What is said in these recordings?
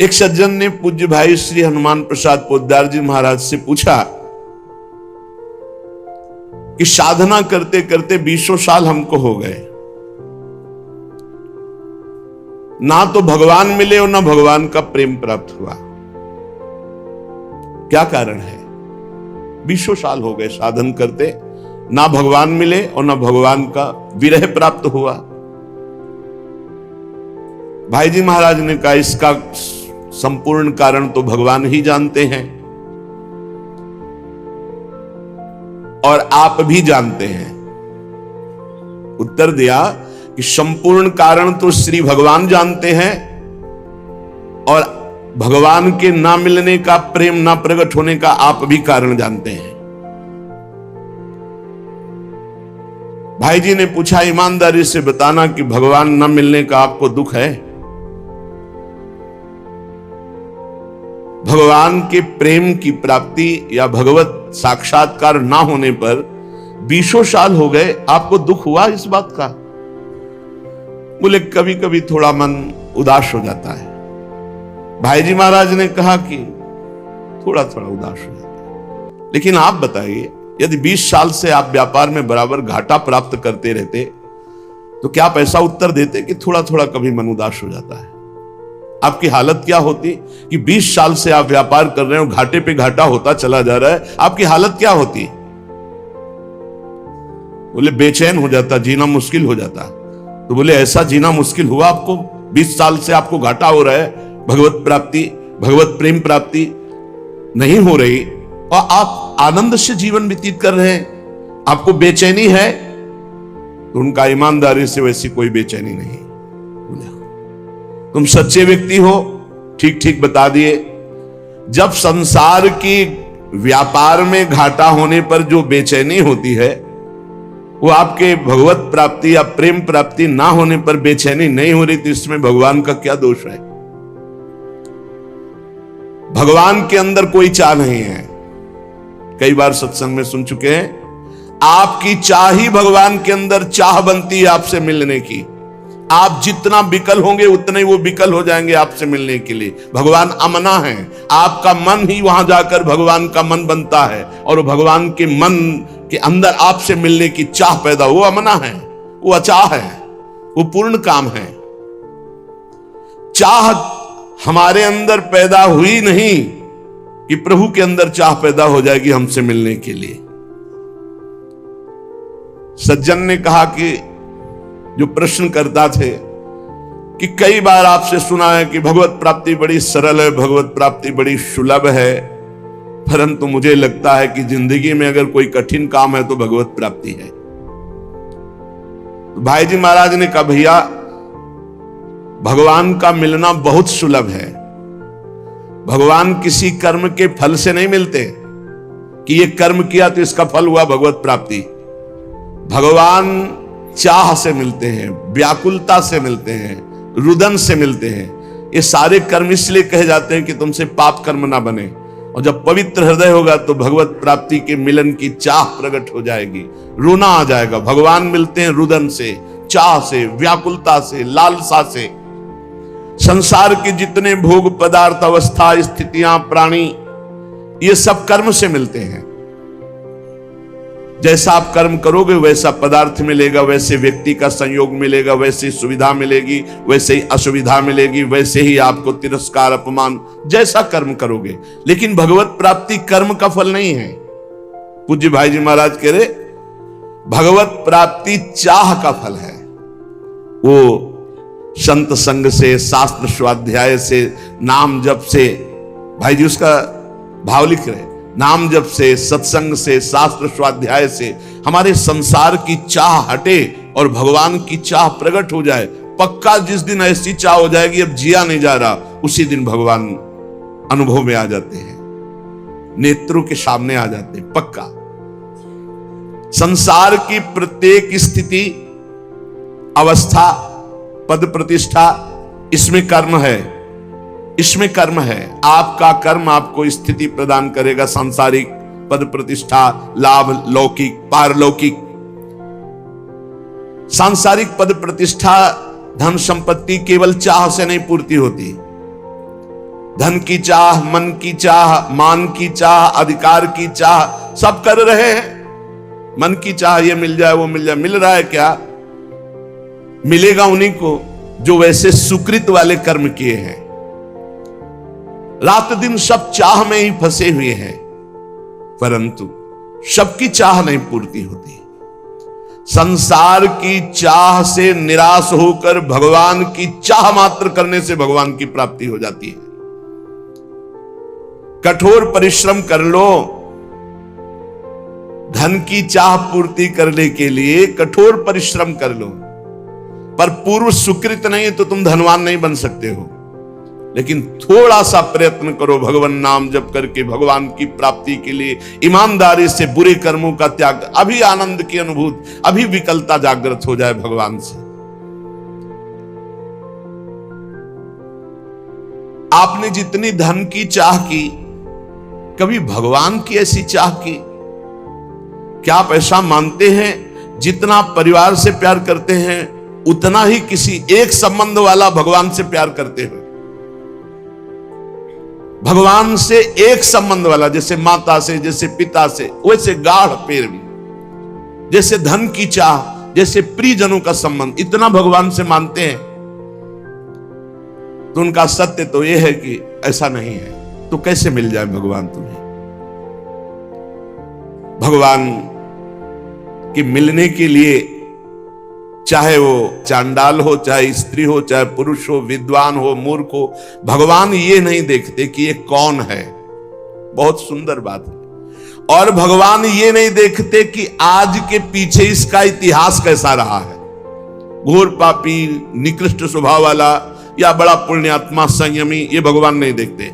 एक सज्जन ने पूज्य भाई श्री हनुमान प्रसाद पोद्दार जी महाराज से पूछा कि साधना करते करते 20 साल हमको हो गए, ना तो भगवान मिले और ना भगवान का प्रेम प्राप्त हुआ, क्या कारण है? 20 साल हो गए साधन करते, ना भगवान मिले और ना भगवान का विरह प्राप्त हुआ। भाई जी महाराज ने कहा इसका संपूर्ण कारण तो भगवान ही जानते हैं और आप भी जानते हैं। उत्तर दिया कि संपूर्ण कारण तो श्री भगवान जानते हैं और भगवान के ना मिलने का, प्रेम ना प्रकट होने का आप भी कारण जानते हैं। भाई जी ने पूछा ईमानदारी से बताना कि भगवान ना मिलने का आपको दुख है? भगवान के प्रेम की प्राप्ति या भगवत साक्षात्कार ना होने पर 20 साल हो गए, आपको दुख हुआ इस बात का? बोले कभी कभी थोड़ा मन उदास हो जाता है। भाई जी महाराज ने कहा कि थोड़ा थोड़ा उदास हो जाता है, लेकिन आप बताइए यदि 20 साल से आप व्यापार में बराबर घाटा प्राप्त करते रहते तो क्या आप ऐसा उत्तर देते कि थोड़ा थोड़ा कभी मन उदास हो जाता है? आपकी हालत क्या होती कि 20 साल से आप व्यापार कर रहे हो, घाटे पे घाटा होता चला जा रहा है, आपकी हालत क्या होती? बोले बेचैन हो जाता, जीना मुश्किल हो जाता। तो बोले ऐसा जीना मुश्किल हुआ आपको? 20 साल से आपको घाटा हो रहा है, भगवत प्राप्ति, भगवत प्रेम प्राप्ति नहीं हो रही और आप आनंद से जीवन व्यतीत कर रहे हैं, आपको बेचैनी है? तो उनका ईमानदारी से वैसी कोई बेचैनी नहीं। तुम सच्चे व्यक्ति हो, ठीक ठीक बता दिए। जब संसार की व्यापार में घाटा होने पर जो बेचैनी होती है वो आपके भगवत प्राप्ति या प्रेम प्राप्ति ना होने पर बेचैनी नहीं हो रही, तो इसमें भगवान का क्या दोष है? भगवान के अंदर कोई चाह नहीं है। कई बार सत्संग में सुन चुके हैं, आपकी चाह ही भगवान के अंदर चाह बनती है आपसे मिलने की। आप जितना विकल होंगे उतने ही वो विकल हो जाएंगे आपसे मिलने के लिए। भगवान अमना है, आपका मन ही वहां जाकर भगवान का मन बनता है और भगवान के मन के अंदर आपसे मिलने की चाह पैदा, वो अमना है, वो अचाह है, वो पूर्ण काम है। चाह हमारे अंदर पैदा हुई नहीं कि प्रभु के अंदर चाह पैदा हो जाएगी हमसे मिलने के लिए। सज्जन ने कहा कि जो प्रश्न करता थे कि कई बार आपसे सुना है कि भगवत प्राप्ति बड़ी सरल है, भगवत प्राप्ति बड़ी सुलभ है, परंतु मुझे लगता है कि जिंदगी में अगर कोई कठिन काम है तो भगवत प्राप्ति है। तो भाई जी महाराज ने कहा भैया भगवान का मिलना बहुत सुलभ है। भगवान किसी कर्म के फल से नहीं मिलते कि ये कर्म किया तो इसका फल हुआ भगवत प्राप्ति। भगवान चाह से मिलते हैं, व्याकुलता से मिलते हैं, रुदन से मिलते हैं। ये सारे कर्म इसलिए कहे जाते हैं कि तुमसे पाप कर्म ना बने, और जब पवित्र हृदय होगा तो भगवत प्राप्ति के मिलन की चाह प्रकट हो जाएगी, रोना आ जाएगा। भगवान मिलते हैं रुदन से, चाह से, व्याकुलता से, लालसा से। संसार के जितने भोग पदार्थ, अवस्था, स्थितियां, प्राणी, ये सब कर्म से मिलते हैं। जैसा आप कर्म करोगे वैसा पदार्थ मिलेगा, वैसे व्यक्ति का संयोग मिलेगा, वैसे सुविधा मिलेगी, वैसे ही असुविधा मिलेगी, वैसे ही आपको तिरस्कार, अपमान, जैसा कर्म करोगे। लेकिन भगवत प्राप्ति कर्म का फल नहीं है। पूज्य भाई जी महाराज कह रहे भगवत प्राप्ति चाह का फल है। वो संत संग से, शास्त्र स्वाध्याय से, नाम जप से, भाई जी उसका भाव लिख रहे, नाम जप से, सत्संग से, शास्त्र स्वाध्याय से हमारे संसार की चाह हटे और भगवान की चाह प्रकट हो जाए। पक्का जिस दिन ऐसी चाह हो जाएगी अब जिया नहीं जा रहा, उसी दिन भगवान अनुभव में आ जाते हैं, नेत्रों के सामने आ जाते हैं। पक्का संसार की प्रत्येक स्थिति, अवस्था, पद प्रतिष्ठा, इसमें कर्म है, इसमें कर्म है। आपका कर्म आपको स्थिति प्रदान करेगा, सांसारिक पद प्रतिष्ठा, लाभ, लौकिक, पारलौकिक। सांसारिक पद प्रतिष्ठा, धन संपत्ति केवल चाह से नहीं पूर्ति होती। धन की चाह, मन की चाह, मान की चाह, अधिकार की चाह, सब कर रहे हैं। मन की चाह ये मिल जाए वो मिल जाए, मिल रहा है क्या? मिलेगा उन्हीं को जो वैसे सुकृत वाले कर्म किए हैं। रात दिन सब चाह में ही फंसे हुए हैं, परंतु सबकी चाह नहीं पूर्ति होती। संसार की चाह से निराश होकर भगवान की चाह मात्र करने से भगवान की प्राप्ति हो जाती है। कठोर परिश्रम कर लो, धन की चाह पूर्ति करने के लिए कठोर परिश्रम कर लो, पर पूर्व सुकृत नहीं तो तुम धनवान नहीं बन सकते हो। लेकिन थोड़ा सा प्रयत्न करो भगवान नाम जप करके भगवान की प्राप्ति के लिए, ईमानदारी से बुरे कर्मों का त्याग, अभी आनंद की अनुभूति, अभी विकलता जागृत हो जाए भगवान से। आपने जितनी धन की चाह की, कभी भगवान की ऐसी चाह की? क्या आप ऐसा मानते हैं जितना परिवार से प्यार करते हैं उतना ही किसी एक संबंध वाला भगवान से प्यार करते हो? भगवान से एक संबंध वाला, जैसे माता से, जैसे पिता से, वैसे गाढ़ प्रेम, जैसे धन की चाह, जैसे प्रियजनों का संबंध, इतना भगवान से मानते हैं, तो उनका सत्य तो यह है कि ऐसा नहीं है। तो कैसे मिल जाए भगवान तुम्हें? भगवान के मिलने के लिए, चाहे वो चांडाल हो, चाहे स्त्री हो, चाहे पुरुष हो, विद्वान हो, मूर्ख हो, भगवान ये नहीं देखते कि ये कौन है। बहुत सुंदर बात है। और भगवान ये नहीं देखते कि आज के पीछे इसका इतिहास कैसा रहा है। घोर पापी, निकृष्ट स्वभाव वाला या बड़ा पुण्यात्मा, संयमी, ये भगवान नहीं देखते।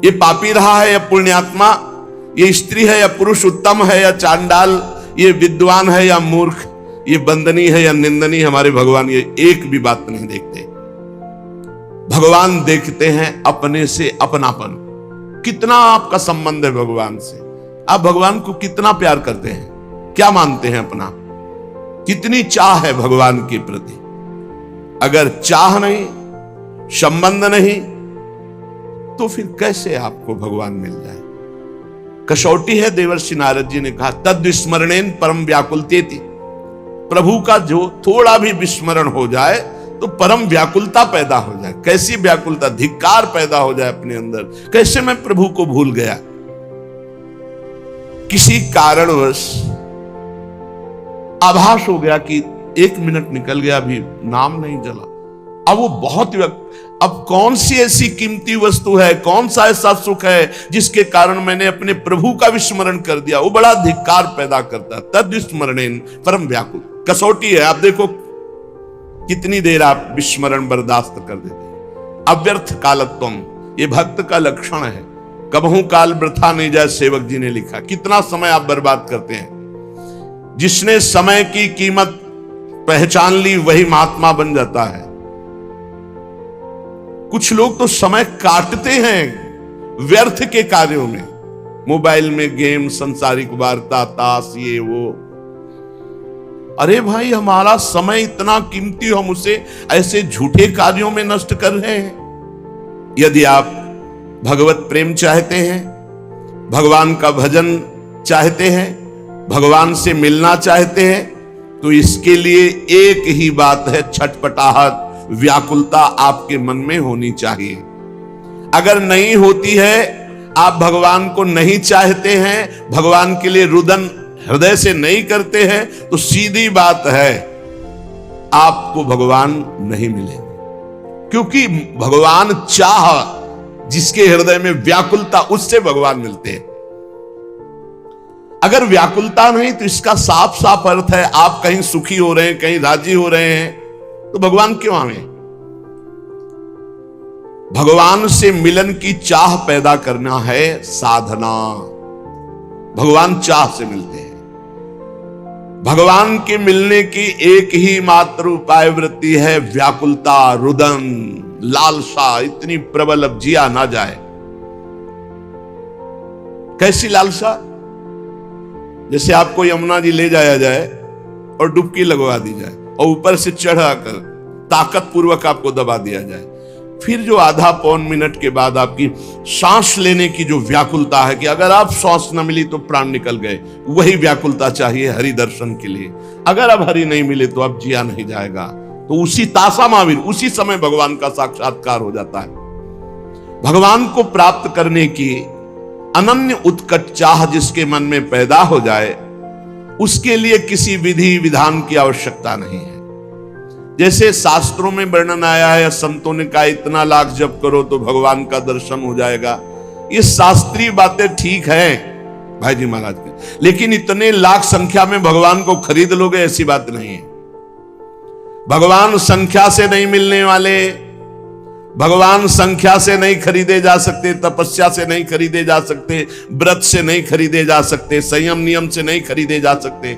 ये पापी रहा है या पुण्यात्मा, ये स्त्री है या पुरुष उत्तम है या चांडाल, ये विद्वान है या मूर्ख, ये वंदनीय है या निंदनीय, हमारे भगवान ये एक भी बात नहीं देखते। भगवान देखते हैं अपने से अपनापन। कितना आपका संबंध है भगवान से? आप भगवान को कितना प्यार करते हैं? क्या मानते हैं अपना? कितनी चाह है भगवान के प्रति? अगर चाह नहीं, संबंध नहीं, तो फिर कैसे आपको भगवान मिल जाए? कसौटी है, देवर्षि नारद जी ने कहा, तद विस्मरणेन परम व्याकुलतेति। प्रभु का जो थोड़ा भी विस्मरण हो जाए तो परम व्याकुलता पैदा हो जाए। कैसी व्याकुलता? धिक्कार पैदा हो जाए अपने अंदर। कैसे मैं प्रभु को भूल गया? किसी कारणवश आभास हो गया कि 1 मिनट निकल गया, अभी नाम नहीं जला। अब वो बहुत, अब कौन सी ऐसी कीमती वस्तु है, कौन सा ऐसा सुख है जिसके कारण मैंने अपने प्रभु का विस्मरण कर दिया? वो बड़ा धिक्कार पैदा करता है। तद विस्मरणेन परम व्याकुल। कसौटी है, आप देखो कितनी देर आप विस्मरण बर्दाश्त कर देते। अव्यर्थ कालत्वम, ये भक्त का लक्षण है। कबहू काल वृथा नहीं जाए, सेवक जी ने लिखा। कितना समय आप बर्बाद करते हैं। जिसने समय की कीमत पहचान ली वही महात्मा बन जाता है। कुछ लोग तो समय काटते हैं व्यर्थ के कार्यों में, मोबाइल में गेम, संसारिक वार्ता, ताश, ये वो। अरे भाई, हमारा समय इतना कीमती, हम उसे ऐसे झूठे कार्यों में नष्ट कर रहे हैं। यदि आप भगवत प्रेम चाहते हैं, भगवान का भजन चाहते हैं, भगवान से मिलना चाहते हैं, तो इसके लिए एक ही बात है, छटपटाहट, व्याकुलता आपके मन में होनी चाहिए। अगर नहीं होती है, आप भगवान को नहीं चाहते हैं, भगवान के लिए रुदन हृदय से नहीं करते हैं, तो सीधी बात है आपको भगवान नहीं मिले। क्योंकि भगवान चाह, जिसके हृदय में व्याकुलता, उससे भगवान मिलते हैं। अगर व्याकुलता नहीं तो इसका साफ साफ अर्थ है आप कहीं सुखी हो रहे हैं, कहीं राजी हो रहे हैं, तो भगवान क्यों आवे? भगवान से मिलन की चाह पैदा करना है साधना। भगवान चाह से मिलते हैं। भगवान के मिलने की एक ही मात्र उपाय वृत्ति है व्याकुलता, रुदन, लालसा इतनी प्रबल अब जिया ना जाए। कैसी लालसा? जैसे आपको यमुना जी ले जाया जाए और डुबकी लगवा दी जाए और ऊपर से चढ़ाकर ताकत पूर्वक आपको दबा दिया जाए, फिर जो आधा पौन मिनट के बाद आपकी सांस लेने की जो व्याकुलता है कि अगर आप सांस न मिली तो प्राण निकल गए, वही व्याकुलता चाहिए हरि दर्शन के लिए। अगर अब हरि नहीं मिले तो अब जिया नहीं जाएगा। तो उसी तासा महावीर, उसी समय भगवान का साक्षात्कार हो जाता है। भगवान को प्राप्त करने की अनन्य उत्कट चाह जिसके मन में पैदा हो जाए, उसके लिए किसी विधि विधान की आवश्यकता नहीं है। जैसे शास्त्रों में वर्णन आया है, संतों ने कहा इतना लाख जप करो तो भगवान का दर्शन हो जाएगा। ये शास्त्रीय बातें ठीक है भाई जी महाराज के, लेकिन इतने लाख संख्या में भगवान को खरीद लोगे, ऐसी बात नहीं है। भगवान संख्या से नहीं मिलने वाले, भगवान संख्या से नहीं खरीदे जा सकते, तपस्या से नहीं खरीदे जा सकते, व्रत से नहीं खरीदे जा सकते, संयम नियम से नहीं खरीदे जा सकते।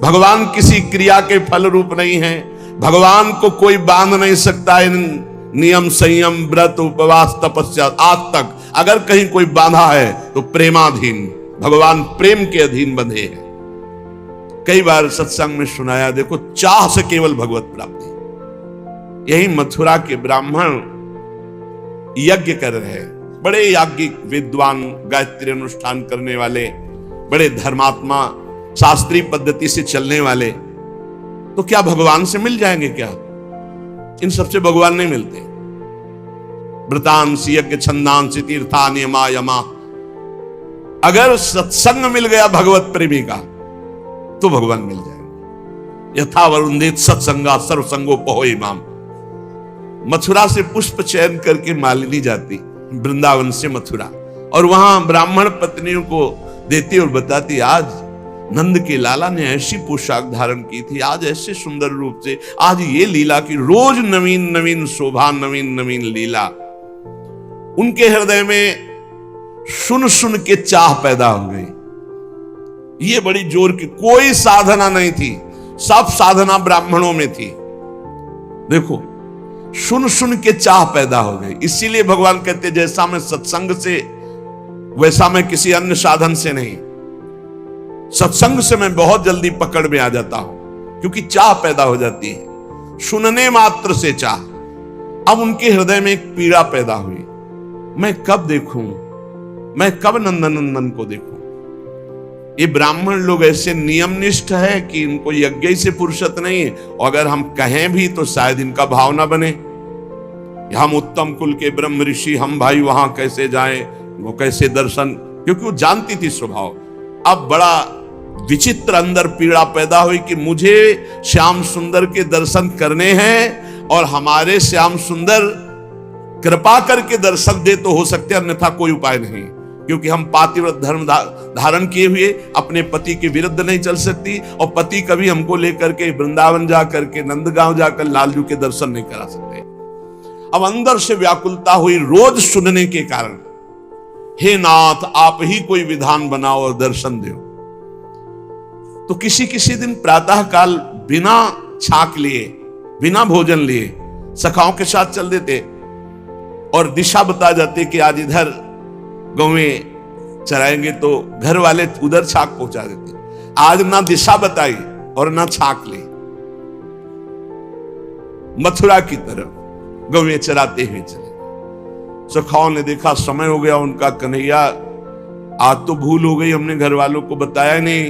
भगवान किसी क्रिया के फल रूप नहीं है। भगवान को कोई बांध नहीं सकता इन नियम, संयम, व्रत, उपवास, तपस्या। आज तक अगर कहीं कोई बांधा है तो प्रेमाधीन, भगवान प्रेम के अधीन बंधे हैं। कई बार सत्संग में सुनाया, देखो चाह से केवल भगवत प्राप्ति। यही मथुरा के ब्राह्मण यज्ञ कर रहे हैं, बड़े याज्ञिक विद्वान, गायत्री अनुष्ठान करने वाले, बड़े धर्मात्मा, शास्त्रीय पद्धति से चलने वाले। तो क्या भगवान से मिल जाएंगे क्या? इन सबसे भगवान नहीं मिलते। व्रतांसि यज्ञ छंदांसि तीर्थानि यमा यमा। अगर सत्संग मिल गया भगवत प्रेमी का तो भगवान मिल जाएंगे। यथा वरुंधित सत्संगा सर्वसंगो पहोय माम। मथुरा से पुष्प चयन करके मालिनी जाती वृंदावन से मथुरा, और वहां ब्राह्मण पत्नियों को देती और बताती, आज नंद के लाला ने ऐसी पोशाक धारण की थी, आज ऐसे सुंदर रूप से, आज ये लीला की, रोज नवीन नवीन शोभा, नवीन नवीन लीला। उनके हृदय में सुन सुन के चाह पैदा हो गई। ये बड़ी जोर की, कोई साधना नहीं थी, सब साधना ब्राह्मणों में थी। देखो, सुन सुन के चाह पैदा हो गई। इसीलिए भगवान कहते, जैसा मैं सत्संग से, वैसा मैं किसी अन्य साधन से नहीं। सत्संग से मैं बहुत जल्दी पकड़ में आ जाता हूं, क्योंकि चाह पैदा हो जाती है, सुनने मात्र से चाह। अब उनके हृदय में एक पीड़ा पैदा हुई, मैं कब देखूं, मैं कब नंदनंदन को देखूं। ये ब्राह्मण लोग ऐसे नियमनिष्ठ है कि इनको यज्ञ से फुर्सत नहीं है, और अगर हम कहें भी तो शायद इनका भाव ना बने। हम उत्तम कुल के ब्रह्म ऋषि, हम भाई वहां कैसे जाएं, वो कैसे दर्शन, क्योंकि वो जानती थी स्वभाव। अब बड़ा विचित्र अंदर पीड़ा पैदा हुई कि मुझे श्याम सुंदर के दर्शन करने हैं, और हमारे श्याम सुंदर कृपा करके दर्शन दे तो हो सकते, अन्यथा कोई उपाय नहीं, क्योंकि हम पातिव्रत धर्म धारण किए हुए अपने पति के विरुद्ध नहीं चल सकती, और पति कभी हमको लेकर के वृंदावन जा करके, नंदगांव जाकर लालजू के दर्शन नहीं करा सकते। अब अंदर से व्याकुलता हुई रोज सुनने के कारण, हे नाथ आप ही कोई विधान बनाओ और दर्शन दो। तो किसी किसी दिन प्रातः काल बिना छाक लिए, बिना भोजन लिए सखाओं के साथ चल देते और दिशा बता जाते कि आज इधर गौवें चराएंगे, तो घर वाले उधर छाक पहुंचा देते। आज ना दिशा बताई और ना छाक ली, मथुरा की तरफ गौवें चराते हुए चले। सखाओं ने देखा समय हो गया उनका, कन्हैया आज तो भूल हो गई, हमने घर वालों को बताया नहीं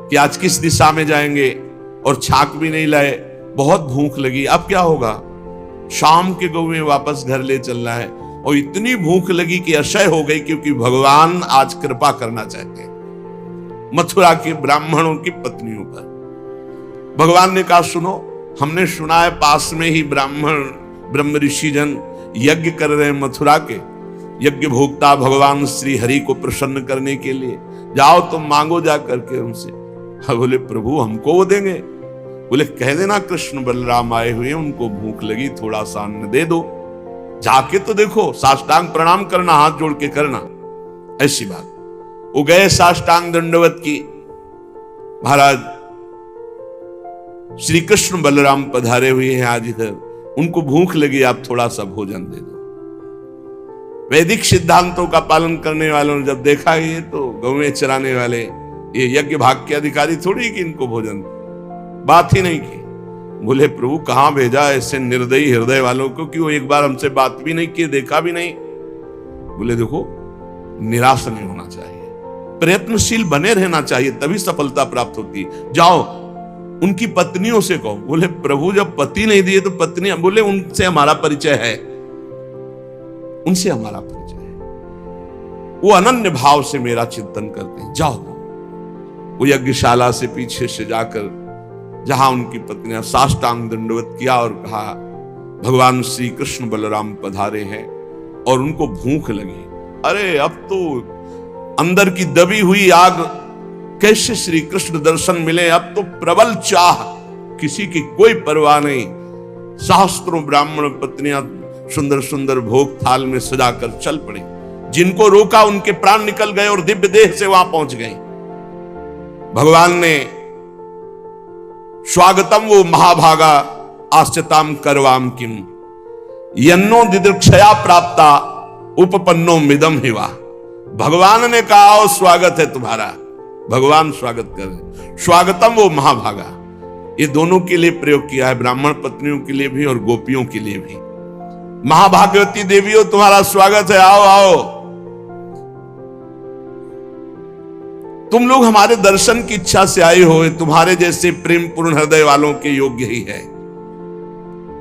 कि आज किस दिशा में जाएंगे, और छाक भी नहीं लाए, बहुत भूख लगी, अब क्या होगा। शाम के गौवें वापस घर ले चलना है, और इतनी भूख लगी कि अशय हो गई, क्योंकि भगवान आज कृपा करना चाहते हैं मथुरा के ब्राह्मणों की पत्नियों पर। भगवान ने कहा, सुनो, हमने सुना है पास में ही ब्राह्मण ब्रह्म ऋषि जन यज्ञ कर रहे हैं मथुरा के, यज्ञ भोक्ता भगवान श्री हरि को प्रसन्न करने के लिए, जाओ तुम मांगो जा करके उनसे। बोले प्रभु हमको वो देंगे? बोले कह देना कृष्ण बलराम आए हुए, उनको भूख लगी, थोड़ा सा अन्न दे दो, जाके तो देखो, साष्टांग प्रणाम करना, हाथ जोड़ के करना, ऐसी बात। वो गए, साष्टांग दंडवत की, महाराज श्री कृष्ण बलराम पधारे हुए हैं आज इधर, उनको भूख लगी, आप थोड़ा सा भोजन दे दो। वैदिक सिद्धांतों का पालन करने वालों ने जब देखा ये तो गौवें चराने वाले, ये यज्ञ भाग के अधिकारी थोड़ी कि इनको भोजन, बात ही नहीं की। बोले प्रभु कहां भेजा ऐसे निर्दयी हृदय वालों को कि वो एक बार हमसे बात भी नहीं की, देखा भी नहीं। बोले देखो, निराश नहीं होना चाहिए, प्रयत्नशील बने रहना चाहिए, तभी सफलता प्राप्त होती। जाओ उनकी पत्नियों से कहो। बोले प्रभु जब पति नहीं दिए तो पत्नी, बोले उनसे हमारा परिचय है, उनसे हमारा परिचय है, वो अनन्य भाव से मेरा चिंतन करते हैं। जाओ। वो यज्ञशाला से पीछे से जाकर जहां उनकी पत्नियां साष्टांग दंडवत किया और कहा भगवान श्री कृष्ण बलराम पधारे हैं, और उनको भूख लगी। अरे अब तो अंदर की दबी हुई आग, कैसे श्री कृष्ण दर्शन मिले, अब तो प्रबल चाह, किसी की कोई परवाह नहीं। सहस्त्रों ब्राह्मण पत्नियां सुंदर सुंदर भोग थाल में सजाकर चल पड़ी। जिनको रोका उनके प्राण निकल गए और दिव्य देह से वहां पहुंच गए। भगवान ने स्वागतम वो महाभागा आस्यताम करवाम किम यन्नो दिदृक्षया प्राप्ता उपपन्नो मिदम हिवा। भगवान ने कहा आओ स्वागत है तुम्हारा, भगवान स्वागत कर रहे। स्वागतम वो महाभागा, ये दोनों के लिए प्रयोग किया है, ब्राह्मण पत्नियों के लिए भी और गोपियों के लिए भी। महाभाग्यवती देवियों तुम्हारा स्वागत है, आओ आओ, तुम लोग हमारे दर्शन की इच्छा से आए हो, तुम्हारे जैसे प्रेम पूर्ण हृदय वालों के योग्य ही है।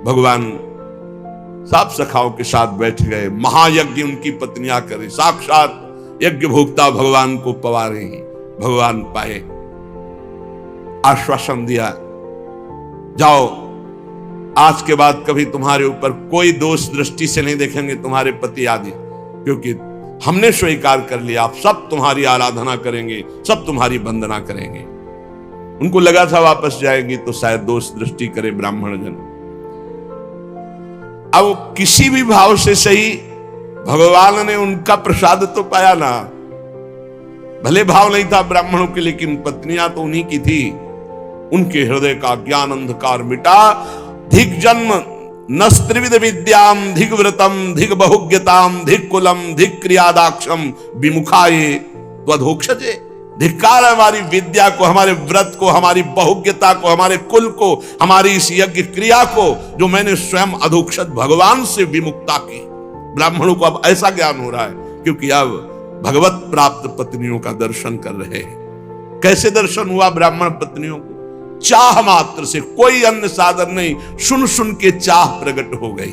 भगवान सात सखाओं के साथ बैठ गए, महायज्ञ उनकी पत्नियां करे, साक्षात यज्ञ भोक्ता भगवान को पवा रहे हैं। भगवान पाए, आश्वासन दिया, जाओ आज के बाद कभी तुम्हारे ऊपर कोई दोष दृष्टि से नहीं देखेंगे तुम्हारे पति आदि, क्योंकि हमने स्वीकार कर लिया, आप सब तुम्हारी आराधना करेंगे, सब तुम्हारी वंदना करेंगे। उनको लगा था वापस जाएंगी तो शायद दोष दृष्टि करे ब्राह्मण जन। अब किसी भी भाव से सही भगवान ने उनका प्रसाद तो पाया ना। भले भाव नहीं था ब्राह्मणों के, लेकिन पत्नियां तो उन्हीं की थी। उनके हृदय का ज्ञान अंधकार मिटा। धिक जन्म नस्त्रिविध विद्याम धिक व्रतम धिक बहुज्ञताम धिक कुलम धिक क्रियादाक्षम विमुखाये त्वधोक्षजे। धिक्कार है हमारी विद्या को, हमारे व्रत को, हमारी बहुज्ञता को, हमारे कुल को, हमारी इस यज्ञ क्रिया को जो मैंने स्वयं अधोक्षत भगवान से विमुक्ता की। ब्राह्मणों को अब ऐसा ज्ञान हो रहा है क्योंकि अब भगवत प्राप्त पत्नियों का दर्शन कर रहे हैं। कैसे दर्शन हुआ ब्राह्मण पत्नियों को? चाह मात्र से, कोई अन्य साधन नहीं, सुन सुन के चाह प्रकट हो गई।